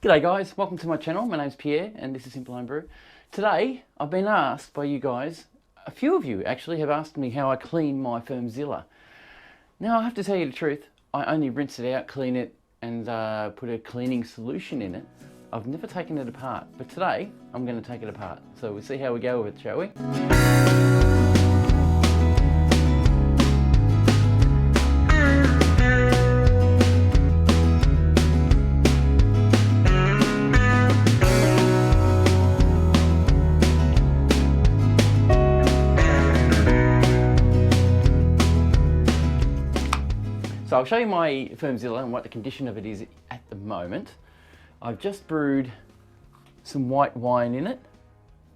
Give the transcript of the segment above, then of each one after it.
G'day guys, welcome to my channel. My name's Pierre and this is Simple Home Brew. Today I've been asked by you guys, a few of you actually have asked me how I clean my Fermzilla. Now I have to tell you the truth, I only rinse it out, clean it and put a cleaning solution in it. I've never taken it apart, but today I'm going to take it apart. So we'll see how we go with it, shall we? So I'll show you my Fermzilla and what the condition of it is at the moment. I've just brewed some white wine in it,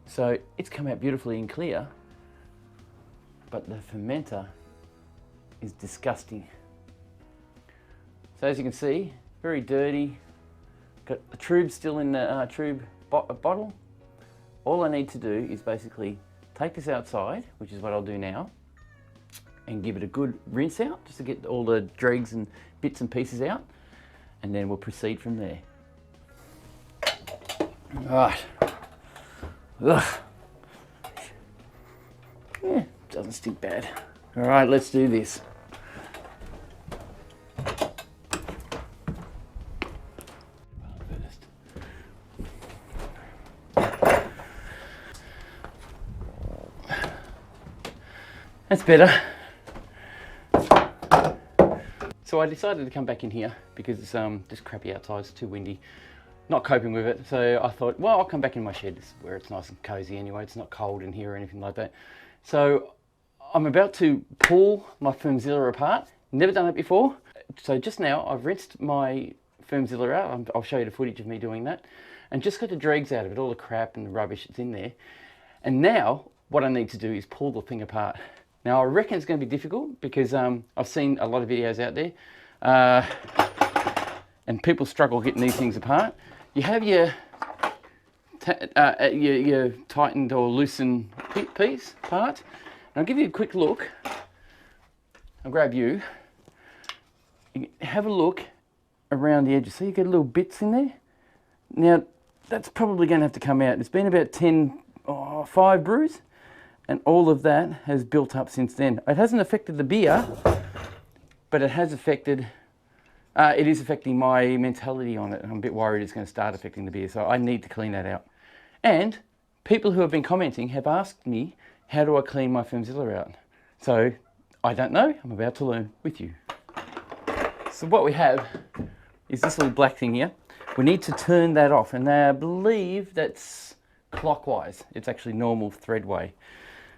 so it's come out beautifully and clear, but the fermenter is disgusting. So as you can see, very dirty, got the tube still in the bottle. All I need to do is basically take this outside, which is what I'll do now, and give it a good rinse out just to get all the dregs and bits and pieces out, and then we'll proceed from there. Right. Ugh. Yeah, doesn't stink bad. All right, let's do this. That's better. So I decided to come back in here because it's just crappy outside, it's too windy. Not coping with it, so I thought, well, I'll come back in my shed where it's nice and cozy anyway. It's not cold in here or anything like that. So I'm about to pull my Fermzilla apart. Never done it before. So just now I've rinsed my Fermzilla out. I'll show you the footage of me doing that. And just got the dregs out of it, all the crap and the rubbish that's in there. And now what I need to do is pull the thing apart. Now I reckon it's going to be difficult because I've seen a lot of videos out there and people struggle getting these things apart. You have your tightened or loosened piece part. And I'll give you a quick look. I'll grab you. Have a look around the edges. So you get little bits in there. Now that's probably going to have to come out. It's been about 5 brews. And all of that has built up since then. It hasn't affected the beer, but it has affected, it is affecting my mentality on it. I'm a bit worried it's going to start affecting the beer, so I need to clean that out. And people who have been commenting have asked me, how do I clean my Fermzilla out? So I don't know, I'm about to learn with you. So what we have is this little black thing here. We need to turn that off, and I believe that's clockwise. It's actually normal thread way.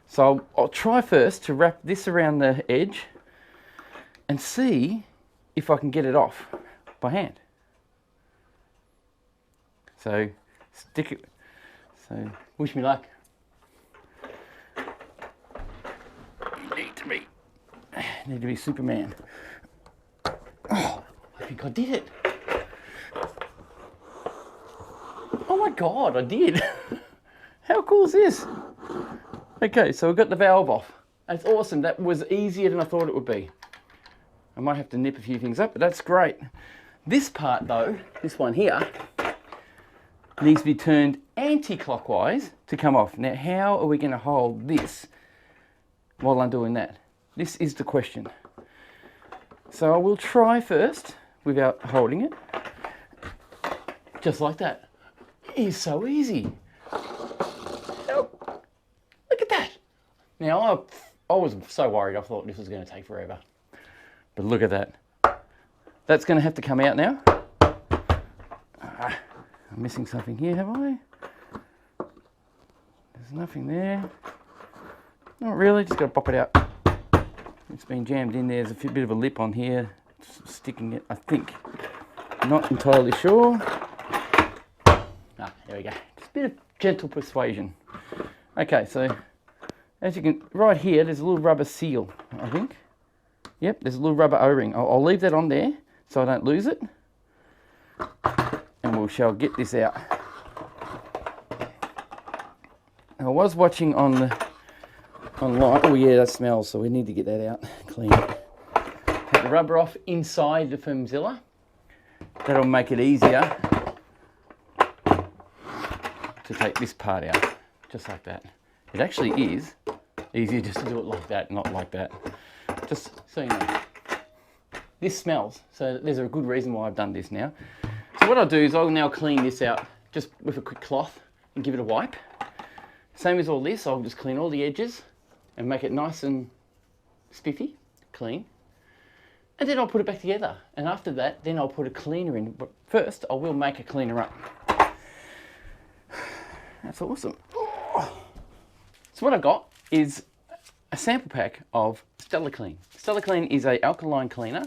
So I'll try first to wrap this around the edge and see if I can get it off by hand. So stick it, so wish me luck. Need to be Superman. Oh, I think I did it. Oh my God, I did. How cool is this? Okay, so we've got the valve off. That's awesome. That was easier than I thought it would be. I might have to nip a few things up, but that's great. This part though, this one here, needs to be turned anti-clockwise to come off. Now, how are we going to hold this while I'm doing that? This is the question. So I will try first without holding it. Just like that. It is so easy. Now, I was so worried, I thought this was going to take forever. But look at that. That's going to have to come out now. I'm missing something here, have I? There's nothing there. Not really, just got to pop it out. It's been jammed in there. There's a bit of a lip on here, sticking it, I think. Not entirely sure. There we go. Just a bit of gentle persuasion. Okay, so as you can, right here, there's a little rubber seal, I think. Yep, there's a little rubber O-ring. I'll leave that on there so I don't lose it. And we shall get this out. I was watching online. Oh yeah, that smells, so we need to get that out, clean it. Take the rubber off inside the Fermzilla. That'll make it easier to take this part out, just like that. It actually is easier just to do it like that, not like that. Just so you know. This smells, so there's a good reason why I've done this now. So what I'll do is I'll now clean this out just with a quick cloth and give it a wipe. Same as all this, I'll just clean all the edges and make it nice and spiffy, clean. And then I'll put it back together. And after that, then I'll put a cleaner in. But first, I will make a cleaner up. That's awesome. So what I got is a sample pack of Stellar Clean. Stellar Clean is an alkaline cleaner.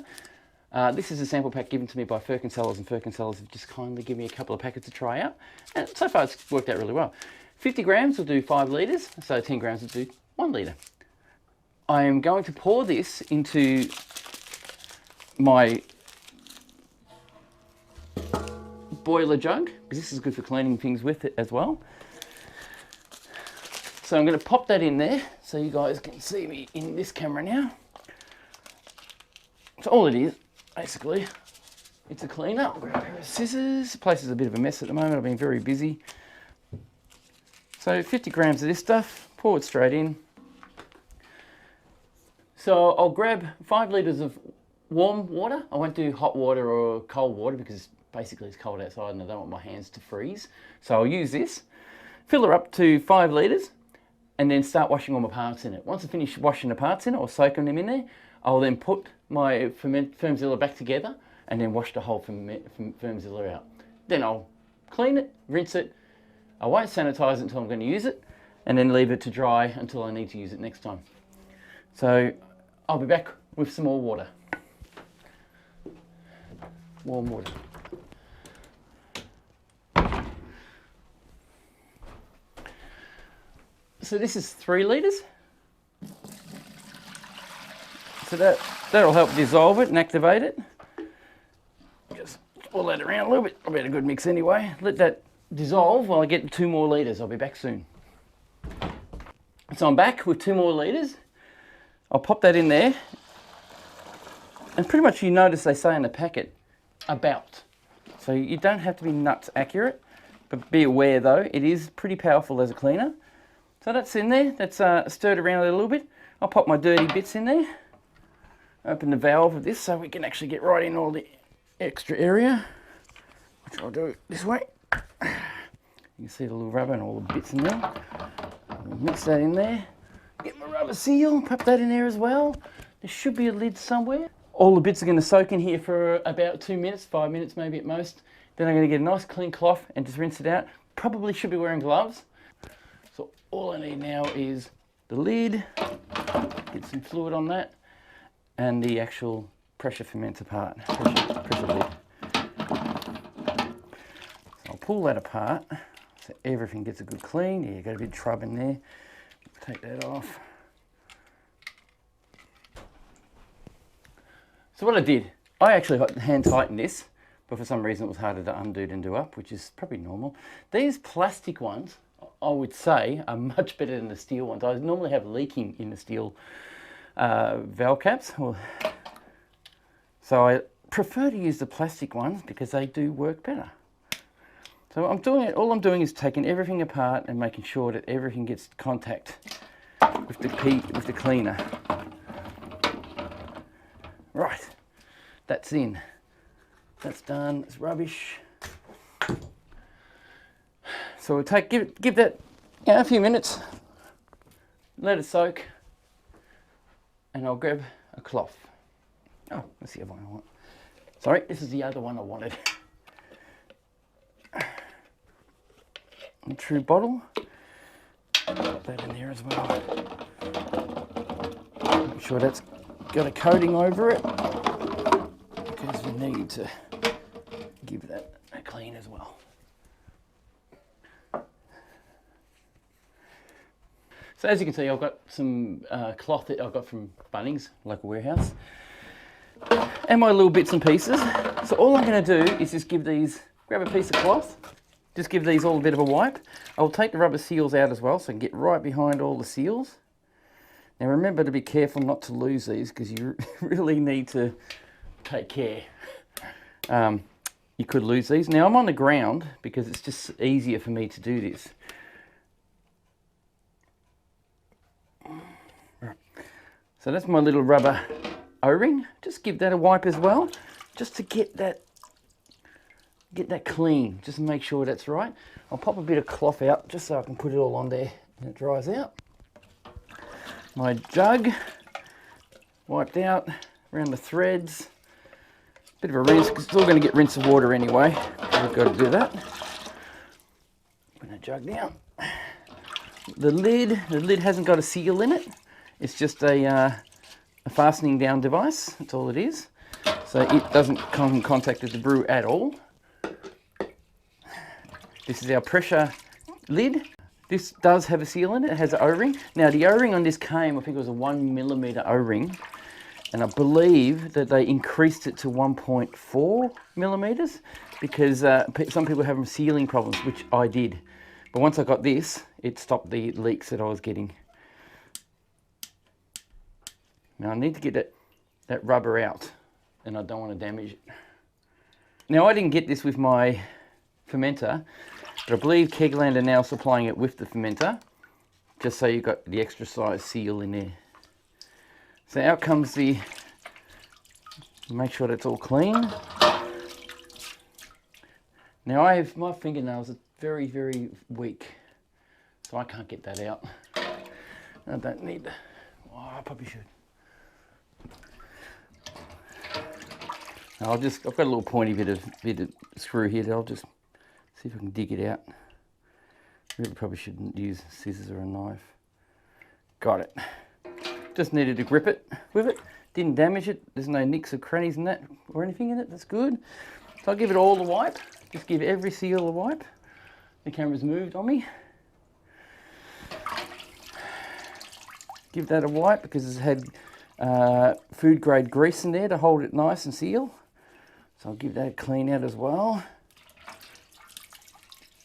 This is a sample pack given to me by Firkin Cellars, and Firkin Cellars have just kindly given me a couple of packets to try out. And so far it's worked out really well. 50 grams will do 5 litres, so 10 grams will do 1 litre. I am going to pour this into my boiler jug, because this is good for cleaning things with it as well. So I'm going to pop that in there so you guys can see me in this camera now. So all it is, basically, it's a cleaner. I'll grab a pair of scissors. The place is a bit of a mess at the moment. I've been very busy. So 50 grams of this stuff, pour it straight in. So I'll grab 5 litres of warm water. I won't do hot water or cold water because basically it's cold outside and I don't want my hands to freeze. So I'll use this, fill her up to 5 litres and then start washing all my parts in it. Once I finish washing the parts in it or soaking them in there, I'll then put my Fermzilla back together and then wash the whole Fermzilla out. Then I'll clean it, rinse it. I won't sanitize it until I'm going to use it and then leave it to dry until I need to use it next time. So I'll be back with some more water. Warm water. So this is 3 litres. So that'll help dissolve it and activate it. Just swirl that around a little bit. I'll get a good mix anyway. Let that dissolve while I get 2 more litres. I'll be back soon. So I'm back with 2 more litres. I'll pop that in there. And pretty much you notice they say in the packet, about. So you don't have to be nuts accurate, but be aware though, it is pretty powerful as a cleaner. So that's in there, that's stirred around a little bit. I'll pop my dirty bits in there. Open the valve of this so we can actually get right in all the extra area, which I'll do this way. You can see the little rubber and all the bits in there. I'll mix that in there. Get my rubber seal, pop that in there as well. There should be a lid somewhere. All the bits are going to soak in here for about 2 minutes, 5 minutes maybe at most. Then I'm going to get a nice clean cloth and just rinse it out. Probably should be wearing gloves. So all I need now is the lid, get some fluid on that, and the actual pressure fermenter part, pressure lid. So I'll pull that apart so everything gets a good clean. Yeah, you've got a bit of trub in there. Take that off. So what I did, I actually hand tightened this, but for some reason it was harder to undo than do up, which is probably normal. These plastic ones, I would say, are much better than the steel ones. I normally have leaking in the steel valve caps. So I prefer to use the plastic ones because they do work better. So I'm doing it, all I'm doing is taking everything apart and making sure that everything gets contact with the cleaner. Right, that's in. That's done, it's rubbish. So we'll give that a few minutes, let it soak, and I'll grab a cloth. Oh, that's the other one I want. Sorry, this is the other one I wanted. A true bottle. Put that in there as well. Make sure that's got a coating over it, because we need to give that a clean as well. So as you can see, I've got some cloth that I've got from Bunnings, local warehouse, and my little bits and pieces. So all I'm going to do is just grab a piece of cloth, just give these all a bit of a wipe. I'll take the rubber seals out as well, so I can get right behind all the seals. Now remember to be careful not to lose these, because you really need to take care. you could lose these. Now I'm on the ground because it's just easier for me to do this. So that's my little rubber O-ring. Just give that a wipe as well, just to get that clean, just to make sure that's right. I'll pop a bit of cloth out just so I can put it all on there and it dries out. My jug wiped out around the threads. Bit of a rinse, because it's all going to get rinsed of water anyway. We've got to do that. Put the jug down. The lid hasn't got a seal in it. It's just a fastening down device. That's all it is. So it doesn't come in contact with the brew at all. This is our pressure lid. This does have a seal in it. It has an O-ring. Now the O-ring on this came, I think it was a 1mm O-ring. And I believe that they increased it to 1.4mm because some people have sealing problems, which I did. But once I got this, it stopped the leaks that I was getting. Now I need to get that rubber out, and I don't want to damage it. Now I didn't get this with my fermenter, but I believe Kegland are now supplying it with the fermenter, just so you've got the extra size seal in there. So out comes the, make sure that's all clean. Now my fingernails are very, very weak, so I can't get that out. I don't need, I probably should. I've got a little pointy bit of screw here that I'll just see if I can dig it out. Really probably shouldn't use scissors or a knife. Got it. Just needed to grip it with it. Didn't damage it. There's no nicks or crannies in that or anything in it. That's good. So I'll give it all a wipe. Just give every seal a wipe. The camera's moved on me. Give that a wipe because it's had food grade grease in there to hold it nice and seal. So I'll give that a clean out as well.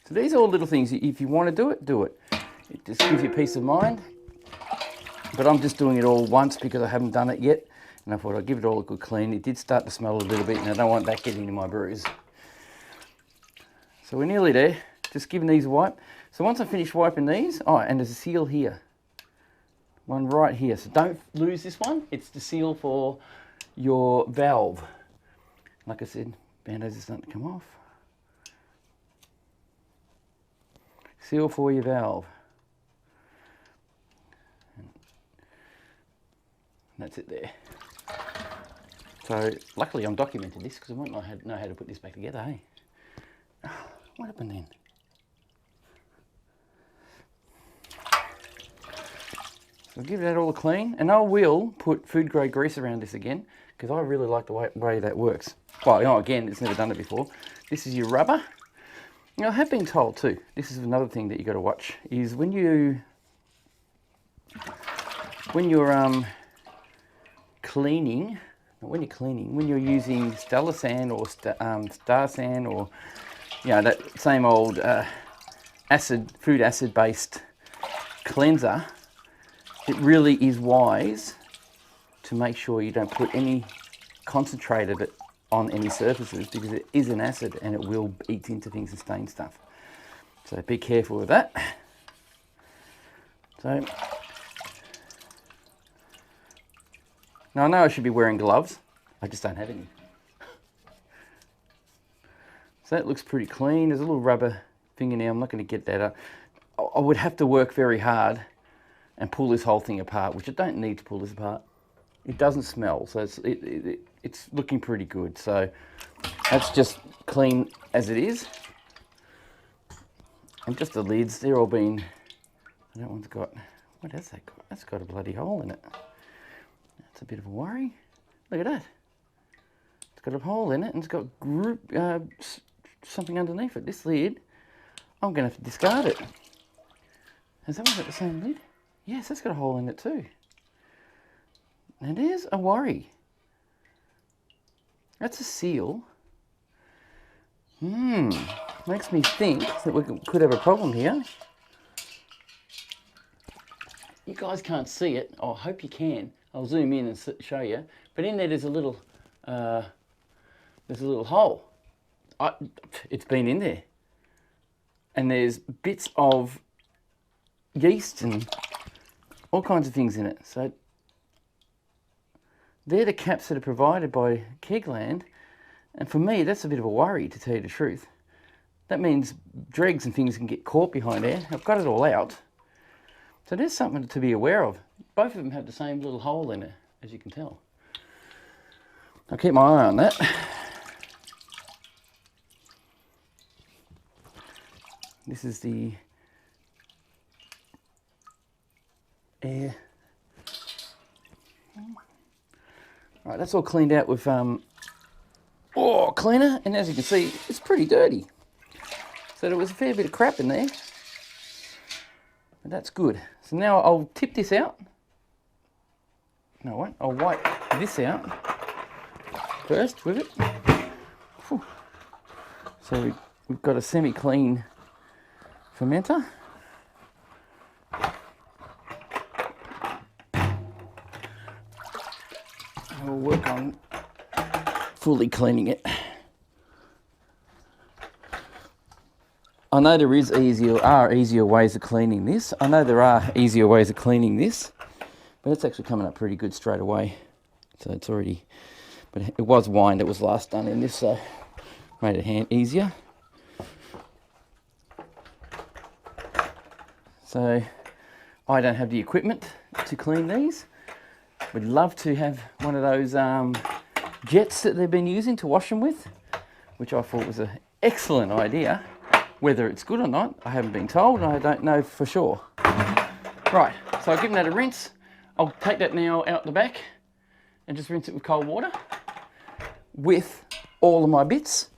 So these are all little things. If you want to do it, do it. It just gives you peace of mind. But I'm just doing it all once because I haven't done it yet. And I thought I'd give it all a good clean. It did start to smell a little bit and I don't want that getting into my brews. So we're nearly there. Just giving these a wipe. So once I finish wiping these, and there's a seal here. One right here. So don't lose this one. It's the seal for your valve. Like I said, band-aids are starting to come off. Seal for your valve. And that's it there. So luckily I'm documented this because I might not know how to put this back together, hey? What happened then? So give that all a clean, and I will put food grade grease around this again because I really like the way that works. Well, again, it's never done it before. This is your rubber. Now, I have been told too, this is another thing that you got to watch, is when you're cleaning, when you're using Stellar sand or Star sand or that same old food acid based cleanser, it really is wise to make sure you don't put any concentrate of it on any surfaces because it is an acid and it will eat into things and stain stuff. So be careful with that. So now I know I should be wearing gloves, I just don't have any. So that looks pretty clean. There's a little rubber fingernail, I'm not going to get that up. I would have to work very hard and pull this whole thing apart, which I don't need to pull this apart. It doesn't smell, so it's looking pretty good. So that's just clean as it is. And just the lids, they're all been, that one's got, what has that got? That's got a bloody hole in it. That's a bit of a worry. Look at that. It's got a hole in it and it's got something underneath it. This lid, I'm going to have to discard it. Has that one got the same lid? Yes, that's got a hole in it too. And there's a worry. That's a seal. Makes me think that we could have a problem here. You guys can't see it. I hope you can. I'll zoom in and show you. But in there, there's a little hole. it's been in there. And there's bits of yeast and all kinds of things in it. So they're the caps that are provided by Kegland. And for me, that's a bit of a worry, to tell you the truth. That means dregs and things can get caught behind there. I've got it all out. So there's something to be aware of. Both of them have the same little hole in it, as you can tell. I'll keep my eye on that. This is the air. Right, that's all cleaned out with cleaner, and as you can see, it's pretty dirty. So there was a fair bit of crap in there, but that's good. So now I'll tip this out. No, I won't. I'll wipe this out first with it. Whew. So we've got a semi-clean fermenter. We'll work on fully cleaning it. I know there are easier ways of cleaning this. I know there are easier ways of cleaning this, but it's actually coming up pretty good straight away. So it's already, but it was wine that was last done in this, so made it easier. So I don't have the equipment to clean these. Would love to have one of those jets that they've been using to wash them with, which I thought was an excellent idea. Whether it's good or not, I haven't been told, and I don't know for sure. Right, so I've given that a rinse. I'll take that now out the back and just rinse it with cold water with all of my bits,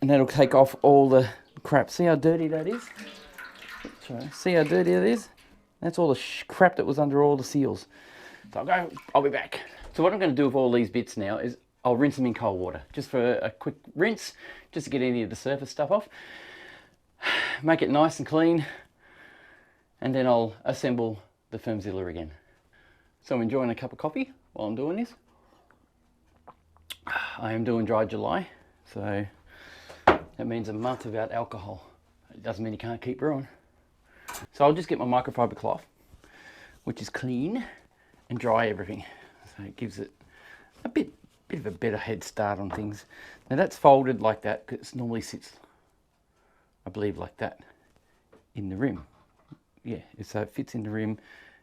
and that'll take off all the crap. See how dirty that is? Sorry. See how dirty that is? That's all the crap that was under all the seals. So I'll be back. So what I'm going to do with all these bits now is I'll rinse them in cold water, just for a quick rinse, just to get any of the surface stuff off. Make it nice and clean, and then I'll assemble the Fermzilla again. So I'm enjoying a cup of coffee while I'm doing this. I am doing dry July, so that means a month without alcohol. It doesn't mean you can't keep brewing. So I'll just get my microfiber cloth, which is clean, and dry everything. So it gives it a bit of a better head start on things. Now that's folded like that, because it normally sits, I believe, like that in the rim. Yeah, so it fits in the rim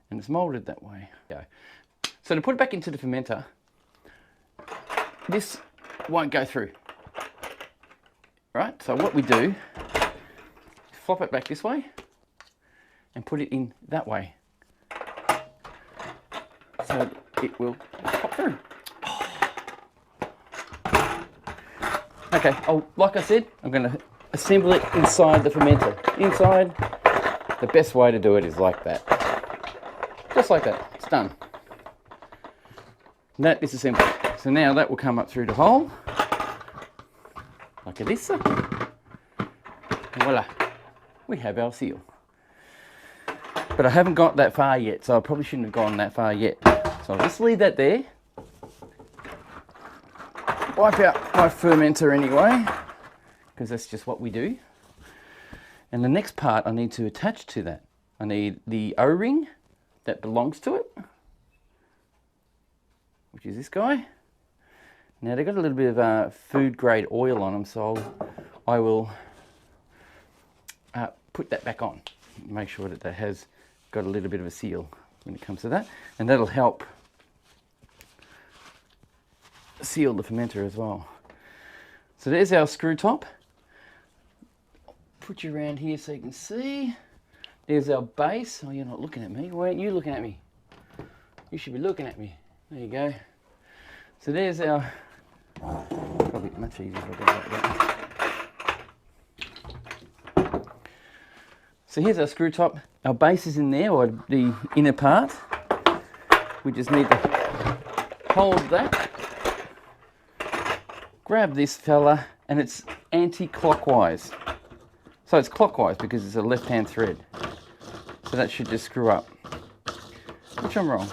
and it's molded that way. So to put it back into the fermenter, this won't go through. Right, so what we do, flop it back this way and put it in that way. So it will pop through. Okay, like I said, I'm going to assemble it inside the fermenter. Inside, the best way to do it is like that. Just like that, it's done. That is assembled. So now that will come up through the hole, like this. Voila, we have our seal. But I haven't got that far yet, so I probably shouldn't have gone that far yet. So I'll just leave that there. Wipe out my fermenter anyway, because that's just what we do. And the next part I need to attach to that. I need the O-ring that belongs to it, which is this guy. Now they've got a little bit of food grade oil on them, so I will put that back on. Make sure that that has got a little bit of a seal when it comes to that, and that'll help seal the fermenter as well. So there's our screw top. Put you around here so you can see. There's our base. Oh, you're not looking at me. Why aren't you looking at me? You should be looking at me. There you go. So there's our, probably much easier if I go like that. So here's our screw top. Our base is in there, or the inner part. We just need to hold that. Grab this fella, and it's anti-clockwise. So it's clockwise because it's a left-hand thread. So that should just screw up. Which I'm wrong.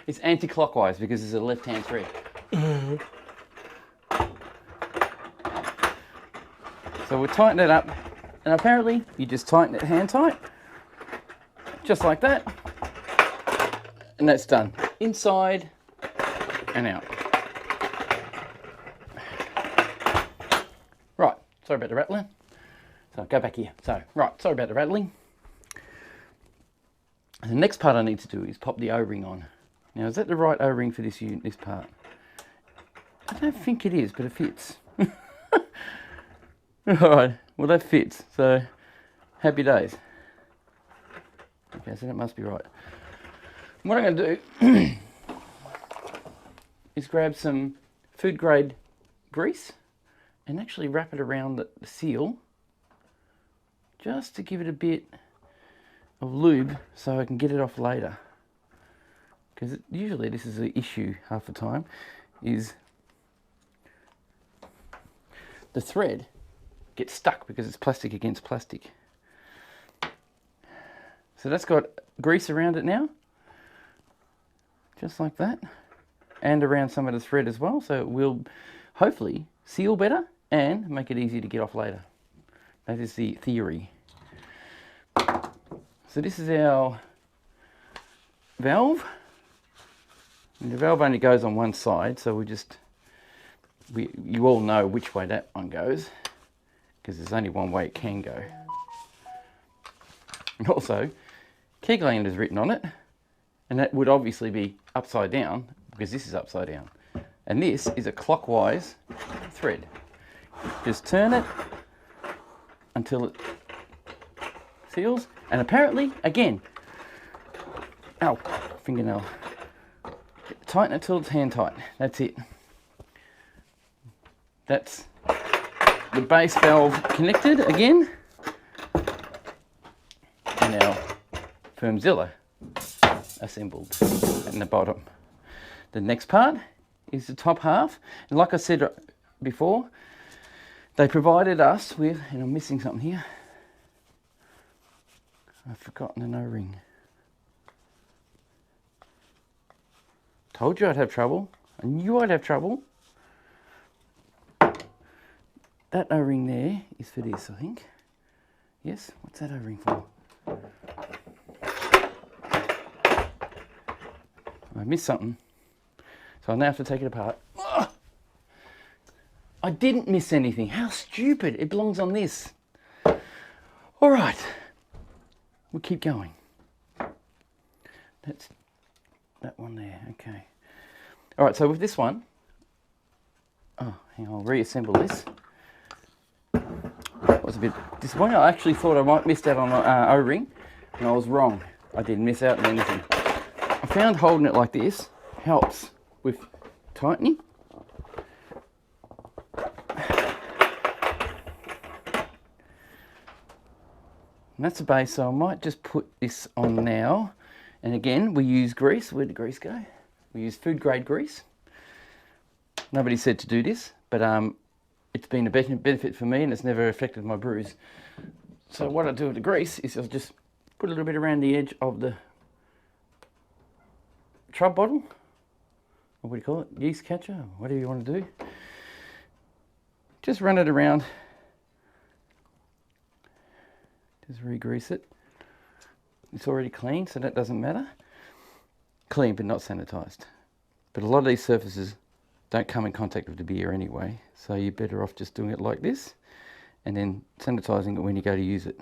It's anti-clockwise because it's a left-hand thread. So we'll tighten it up, and apparently you just tighten it hand tight, just like that, and that's done. Inside and out. Right, sorry about the rattling. So go back here. So, right, sorry about the rattling. And the next part I need to do is pop the O-ring on. Now, is that the right O-ring for this unit, this part? I don't think it is, but it fits. Alright, well that fits, so happy days. Okay, so that must be right. What I'm going to do is grab some food grade grease and actually wrap it around the seal just to give it a bit of lube so I can get it off later. Because usually this is the issue half the time, is the thread gets stuck because it's plastic against plastic. So that's got grease around it now, just like that, and around some of the thread as well, so it will hopefully seal better and make it easier to get off later. That is the theory. So this is our valve, and the valve only goes on one side, so you all know which way that one goes, because there's only one way it can go. And also, Kegland is written on it, and that would obviously be upside down, because this is upside down. And this is a clockwise thread. Just turn it until it seals, and apparently, again, ow, fingernail, tighten it till it's hand tight. That's it. That's the base valve connected again, and our Fermzilla assembled in the bottom. The next part is the top half, and like I said before, they provided us with, and I'm missing something here, I've forgotten an O-ring. Told you I'd have trouble. I knew I'd have trouble. That O-ring there is for this, I think. Yes, what's that O-ring for? I missed something, so I now have to take it apart. Ugh! I didn't miss anything. How stupid. It belongs on this. All right, we'll keep going. That's that one there, okay. All right, so with this one, oh, hang on, I'll reassemble this. I was a bit disappointed. I actually thought I might miss out on an O-ring, and I was wrong. I didn't miss out on anything. I found holding it like this helps with tightening. And that's the base, so I might just put this on now. And again, we use grease. Where'd the grease go? We use food grade grease. Nobody said to do this, but it's been a benefit for me, and it's never affected my brews. So what I do with the grease is I'll just put a little bit around the edge of the trub bottle, or what do you call it, yeast catcher, whatever you want to do. Just run it around, just re-grease it. It's already clean, so that doesn't matter. Clean but not sanitized. But a lot of these surfaces don't come in contact with the beer anyway, so you're better off just doing it like this and then sanitizing it when you go to use it.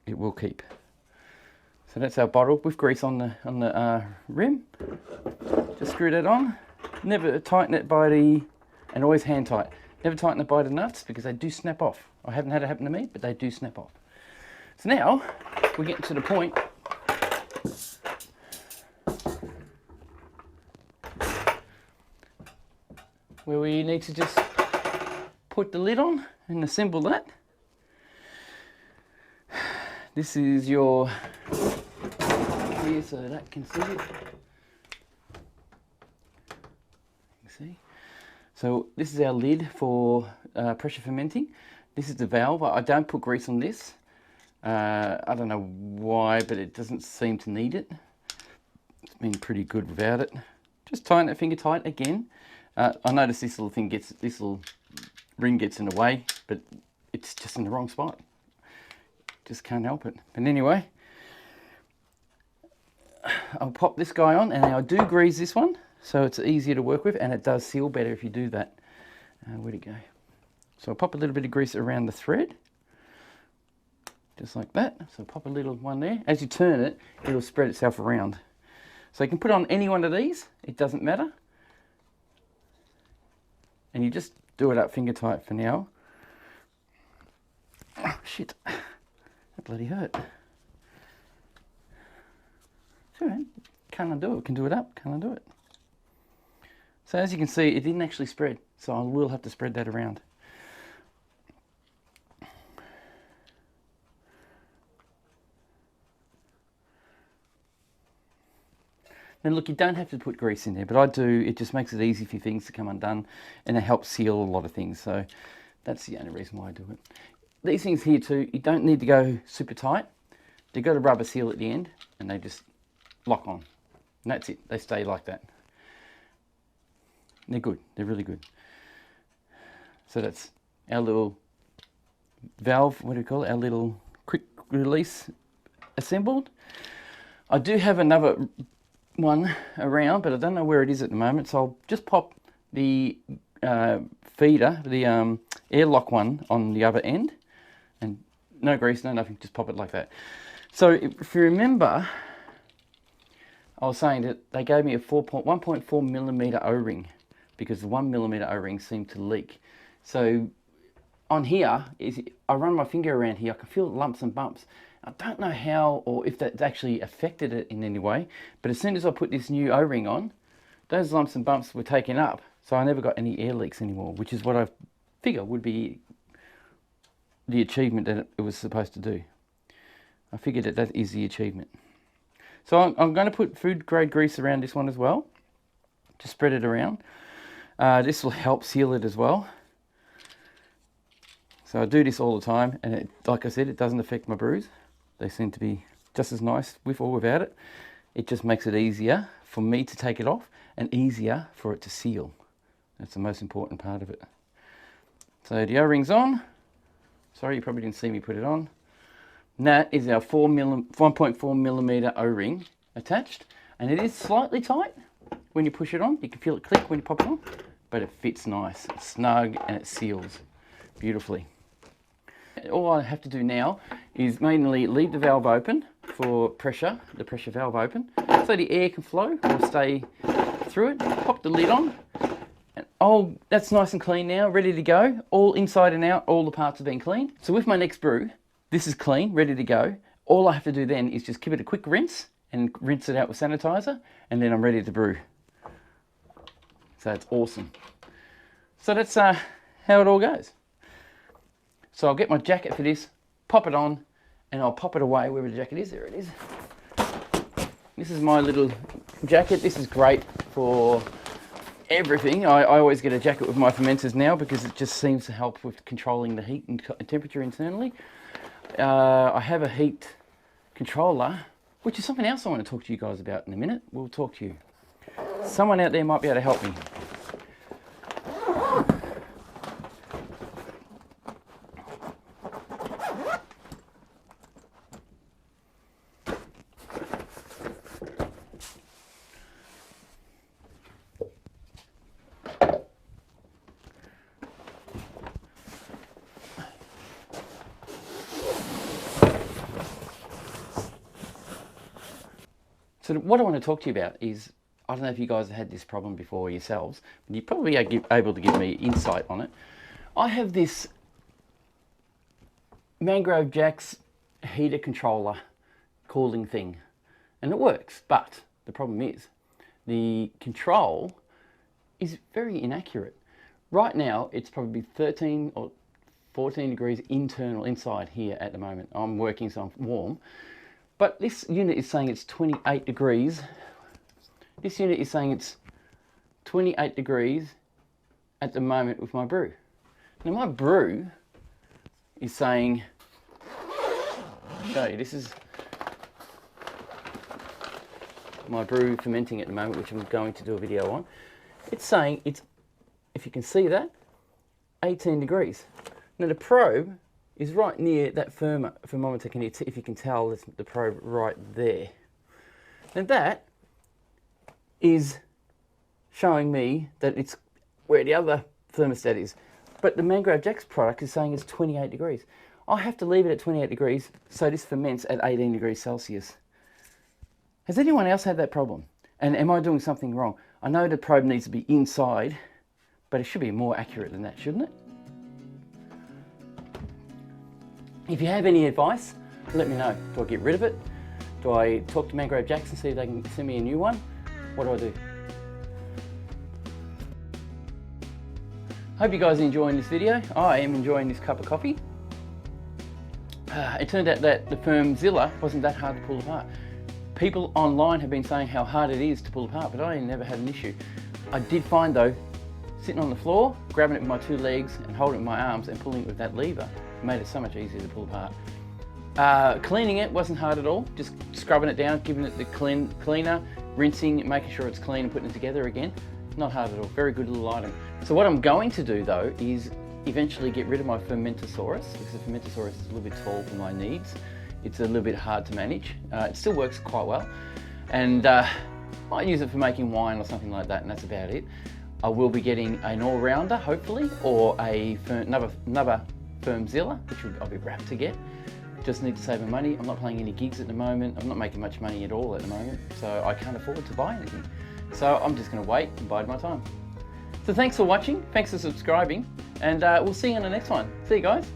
It will keep. So that's our bottle with grease on the rim. Just screw that on. Never tighten it by the, and always hand tight. Never tighten it by the nuts because they do snap off. I haven't had it happen to me, but they do snap off. So now we're getting to the point where we need to just put the lid on and assemble that. This is your here so that can see it. See? So this is our lid for pressure fermenting. This is the valve. I don't put grease on this. I don't know why, but it doesn't seem to need it. It's been pretty good without it. Just tighten it finger tight again. I notice this little thing gets, this little ring gets in the way, but it's just in the wrong spot. Just can't help it. But anyway, I'll pop this guy on, and I do grease this one, so it's easier to work with, and it does seal better if you do that. Where'd it go? So I'll pop a little bit of grease around the thread, just like that. So pop a little one there. As you turn it, it'll spread itself around. So you can put on any one of these, it doesn't matter. And you just do it up finger tight for now. Oh, shit, that bloody hurt. It's all right. Can't undo it, can do it up, can't undo it. So as you can see, it didn't actually spread, so I will have to spread that around. Now look, you don't have to put grease in there, but I do. It just makes it easy for things to come undone, and it helps seal a lot of things. So that's the only reason why I do it. These things here too, you don't need to go super tight. They've got a rubber seal at the end, and they just lock on. And that's it, they stay like that. They're good, they're really good. So that's our little valve, what do we call it? Our little quick release assembled. I do have another one around, but I don't know where it is at the moment, so I'll just pop the feeder, the airlock one on the other end, and no grease, no nothing, just pop it like that. So if you remember, I was saying that they gave me a 1.4 millimeter O-ring because the 1 millimeter O-ring seemed to leak. So on here, I run my finger around here, I can feel lumps and bumps. I don't know how or if that's actually affected it in any way, but as soon as I put this new O-ring on, those lumps and bumps were taken up, so I never got any air leaks anymore, which is what I figure would be the achievement that it was supposed to do. I figured that is the achievement. So I'm going to put food grade grease around this one as well, just spread it around. This will help seal it as well. So I do this all the time, and like I said, it doesn't affect my brews. They seem to be just as nice with or without it. It just makes it easier for me to take it off and easier for it to seal. That's the most important part of it. So the O-ring's on. Sorry, you probably didn't see me put it on. And that is our 1.4 millimeter O-ring attached. And it is slightly tight when you push it on. You can feel it click when you pop it on, but it fits nice, it's snug, and it seals beautifully. All I have to do now is mainly leave the valve open for pressure, the pressure valve open, so the air can flow or stay through it. Pop the lid on, and oh, that's nice and clean now, ready to go. All inside and out, all the parts have been cleaned. So with my next brew, this is clean, ready to go. All I have to do then is just give it a quick rinse and rinse it out with sanitizer, and then I'm ready to brew. So it's awesome. So that's how it all goes. So I'll get my jacket for this, pop it on, and I'll pop it away wherever the jacket is. There it is. This is my little jacket. This is great for everything. I always get a jacket with my fermenters now because it just seems to help with controlling the heat and temperature internally. I have a heat controller, which is something else I want to talk to you guys about in a minute. We'll talk to you. Someone out there might be able to help me. So what I want to talk to you about is, I don't know if you guys have had this problem before yourselves, but you're probably able to give me insight on it. I have this Mangrove Jack's heater controller cooling thing, and it works, but the problem is the control is very inaccurate. Right now it's probably 13 or 14 degrees internal inside here at the moment. I'm working so I'm warm. But this unit is saying it's 28 degrees. This unit is saying it's 28 degrees at the moment with my brew. Now my brew is saying, I'll show you, this is my brew fermenting at the moment, which I'm going to do a video on. It's saying it's, if you can see that, 18 degrees. Now the probe is right near that thermometer, if you can tell, that's the probe right there. And that is showing me that it's where the other thermostat is. But the Mangrove Jack's product is saying it's 28 degrees. I have to leave it at 28 degrees so this ferments at 18 degrees Celsius. Has anyone else had that problem? And am I doing something wrong? I know the probe needs to be inside, but it should be more accurate than that, shouldn't it? If you have any advice, let me know. Do I get rid of it? Do I talk to Mangrove Jacks and see if they can send me a new one? What do I do? Hope you guys are enjoying this video. I am enjoying this cup of coffee. It turned out that the Fermzilla wasn't that hard to pull apart. People online have been saying how hard it is to pull apart, but I never had an issue. I did find though, sitting on the floor, grabbing it with my 2 legs and holding it with my arms and pulling it with that lever, made it so much easier to pull apart. Cleaning it wasn't hard at all, just scrubbing it down, giving it the cleaner, rinsing, making sure it's clean and putting it together again. Not hard at all, very good little item. So what I'm going to do though is eventually get rid of my Fermentasaurus, because the Fermentasaurus is a little bit tall for my needs. It's a little bit hard to manage. It still works quite well. And I might use it for making wine or something like that, and that's about it. I will be getting an all-rounder, hopefully, or another Fermzilla, which I'll be wrapped to get. Just need to save my money. I'm not playing any gigs at the moment. I'm not making much money at all at the moment, so I can't afford to buy anything. So I'm just going to wait and bide my time. So thanks for watching, thanks for subscribing, and we'll see you in the next one. See you guys.